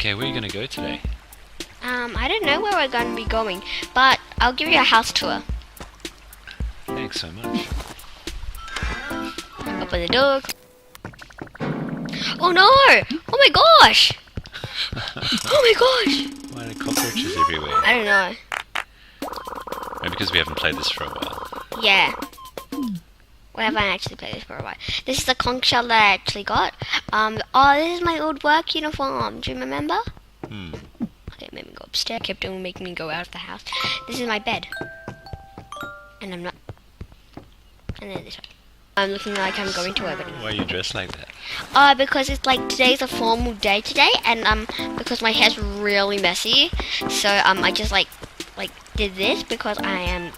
Okay, where are you going to go today? I don't know where we're going to be going, but I'll give you a house tour. Thanks so much. Open the door. Oh no! Oh my gosh! Oh my gosh! Why are there cockroaches everywhere? I don't know. Maybe because we haven't played this for a while. Yeah. We haven't actually played this for a while. This is the conch shell that I actually got. Oh, this is my old work uniform. Do you remember? Okay, maybe go upstairs. Kept on making me go out of the house. This is my bed. And I'm not. And then this one. I'm looking like I'm going to a wedding. Why are you dressed like that? Because it's like today's a formal day today, and because my hair's really messy, so I just like did this because I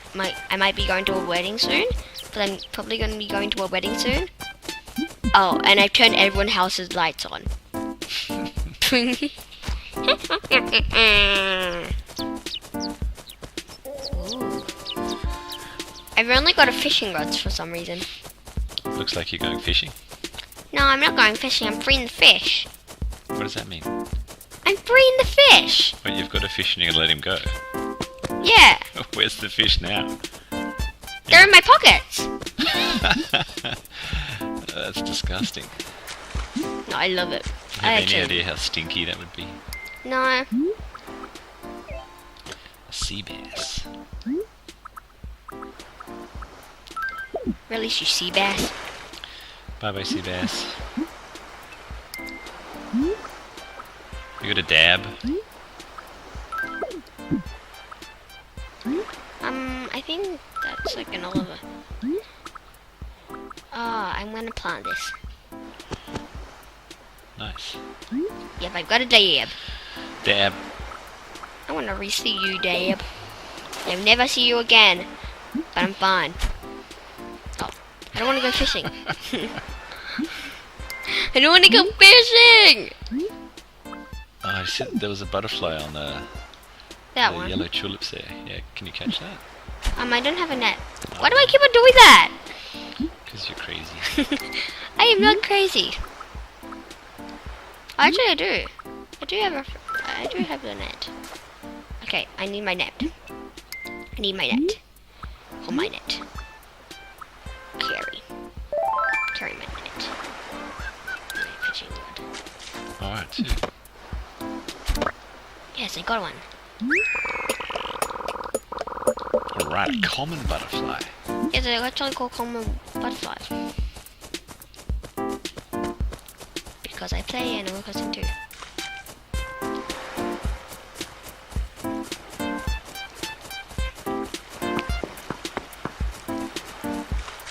might be going to a wedding soon, but I'm probably going to be going to a wedding soon. Oh, and I've turned everyone's house's lights on. I've only got a fishing rod for some reason. Looks like you're going fishing. No, I'm not going fishing. I'm freeing the fish. What does that mean? I'm freeing the fish. Well, you've got a fish and you're going to let him go. Yeah. Where's the fish now? They're in my pockets. That's disgusting. No, I love it. Do you have any idea how stinky that would be? No. A sea bass. Release your sea bass. Bye bye, sea bass. You got a dab? I think that's like an oliver. I'm gonna plant this. Nice. Yep, I've got a dab. Dab. I wanna re-see you, dab. I'll never see you again. But I'm fine. Oh, I don't wanna go fishing. I don't wanna go fishing! Oh, I said there was a butterfly on the one. yellow tulips there. Yeah, can you catch that? I don't have a net. Why do I keep on doing that? Because you're crazy. I am not crazy. Actually, I do. I do have a net. Okay, I need my net. I need my net. Hold my net. Carry my net. My fishing rod. Alright, too. Yes, I got one. Alright, common butterfly. Yes, I actually call common butterflies. Because I play Animal Crossing too.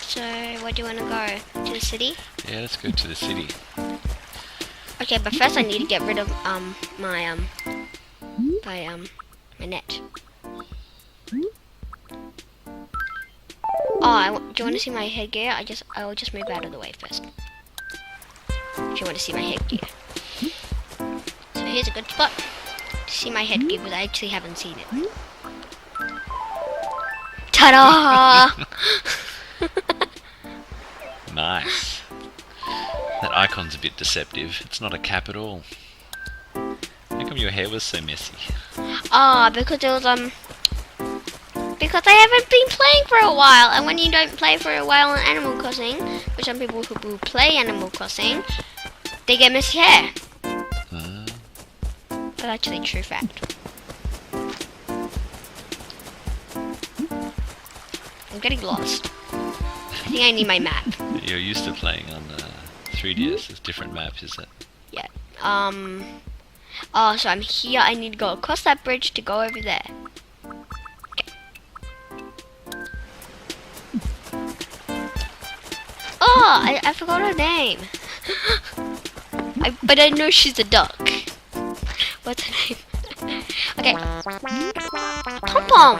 So, where do you want to go? To the city? Yeah, let's go to the city. Okay, but first I need to get rid of my net. Oh, do you want to see my headgear? I will just move out of the way first. If you want to see my headgear. So here's a good spot to see my headgear, but I actually haven't seen it. Ta-da! Nice. That icon's a bit deceptive. It's not a cap at all. How come your hair was so messy? Because it was because I haven't been playing for a while, and when you don't play for a while in Animal Crossing, for some people who play Animal Crossing, they get messy hair. That's actually a true fact. I'm getting lost. I think I need my map. You're used to playing on 3DS. It's different maps, is it? Yeah. Oh, so I'm here. I need to go across that bridge to go over there. Okay. Oh, I forgot her name. But I know she's a duck. What's her name? Okay. Pom Pom. Pom Pom.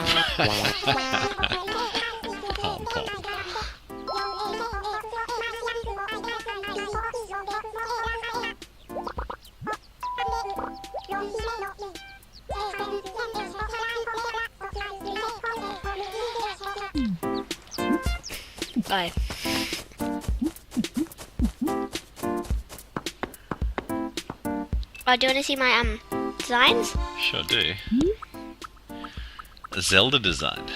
Bye. Oh, do you want to see my designs? Sure do. A Zelda design.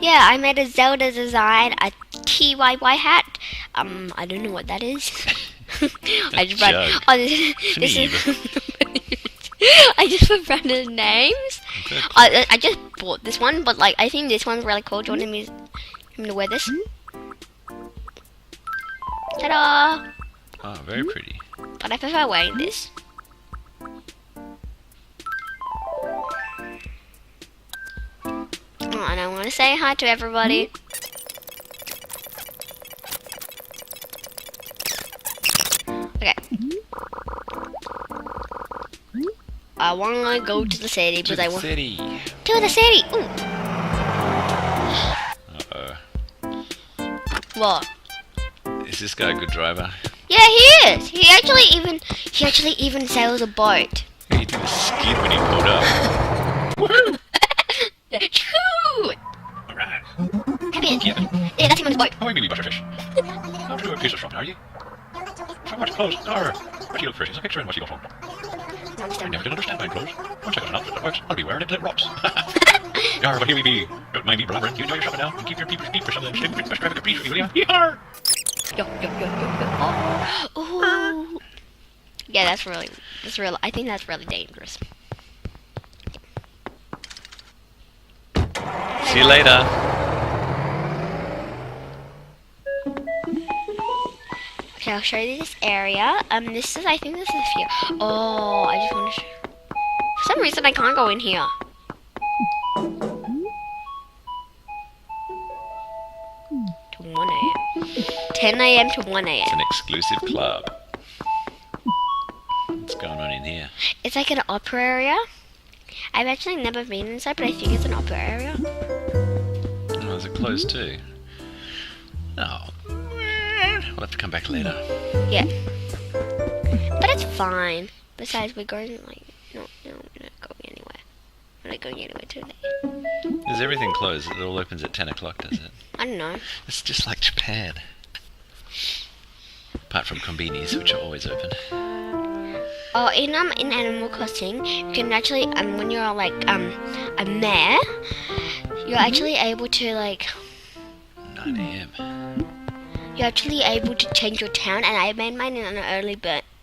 Yeah, I made a Zelda design, a TYY hat. I don't know what that is. I just put this is I just put random names. I just bought this one, but like I think this one's really cool. Do you want me to wear this? Ta-da! Oh, very pretty. But I prefer wearing this. Oh, and I want to say hi to everybody. Okay. I want to go to the city because I want to the city. Ooh. What? Is this guy a good driver? Yeah, he is. He actually even sails a boat. He did a skid when he pulled up. Woohoo! Choo! Alright. Happy. Yeah, that's him on his boat. How are you, butterfish? How to a piece of shop, are you? So much clothes. Arr. Where do you look for? He's a picture and where's he go from? I never did understand my clothes. Once I got an outfit that works, I'll be wearing it till it rots. Yar, but here we be. Don't mind me, brother. You enjoy your shopping now and keep your people's feet for something stupid. Best drive a caprice for you, will ya? Yar! Oh. Yeah, that's really. I think that's really dangerous. See you later. Okay, I'll show you this area. I think this is here. Oh, I just want to show. For some reason, I can't go in here. To 1 a.m. 10 a.m. to 1 a.m. It's an exclusive club. What's going on in here? It's like an opera area. I've actually never been inside, but I think it's an opera area. Oh, is it closed too? Oh. We'll have to come back later. Yeah. But it's fine. Besides, we're going like... No, we're not going anywhere. We're not going anywhere today. Is everything closed? It all opens at 10 o'clock, does it? I don't know. It's just like Japan. Apart from Konbinis, which are always open. Oh, in Animal Crossing, you can actually, when you're like, a mayor, you're actually able to like... 9 a.m. You're actually able to change your town, and I made mine in an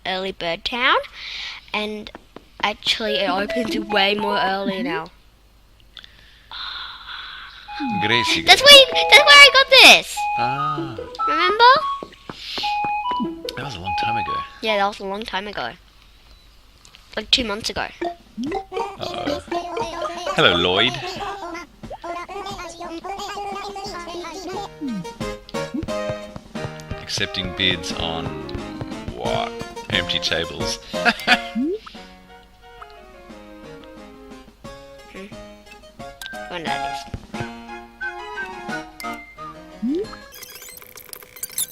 early bird town, and actually it opens way more early now. Gracie. That's where I got this. Ah. Remember? That was a long time ago. Yeah, that was a long time ago. Like 2 months ago. Uh-oh. Hello, Lloyd. Accepting bids on what? Empty tables. Wonder that is.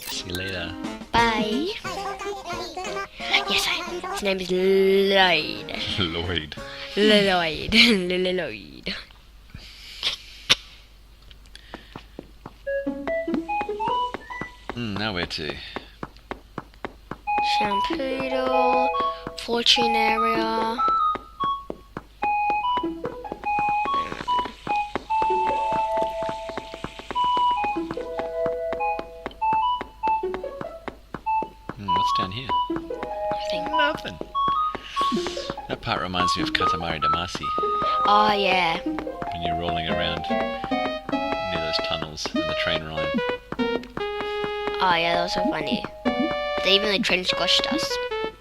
See you later. Bye. Yes, his name is Lloyd. Lloyd. Lloyd. Lloyd. Now where to? Shampoo, fortune area. What's down here? Nothing. That part reminds me of Katamari Damacy. Oh yeah. When you're rolling around near those tunnels and the train line. Oh yeah, that was so funny. They even like train squashed us.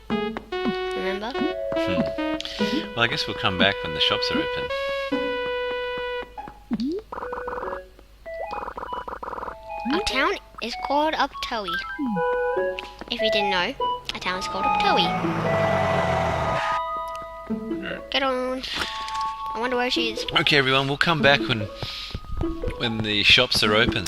Remember? Well, I guess we'll come back when the shops are open. Our town is called Uptoe. If you didn't know, our town is called Uptoe. Get on. I wonder where she is. Okay, everyone, we'll come back when the shops are open.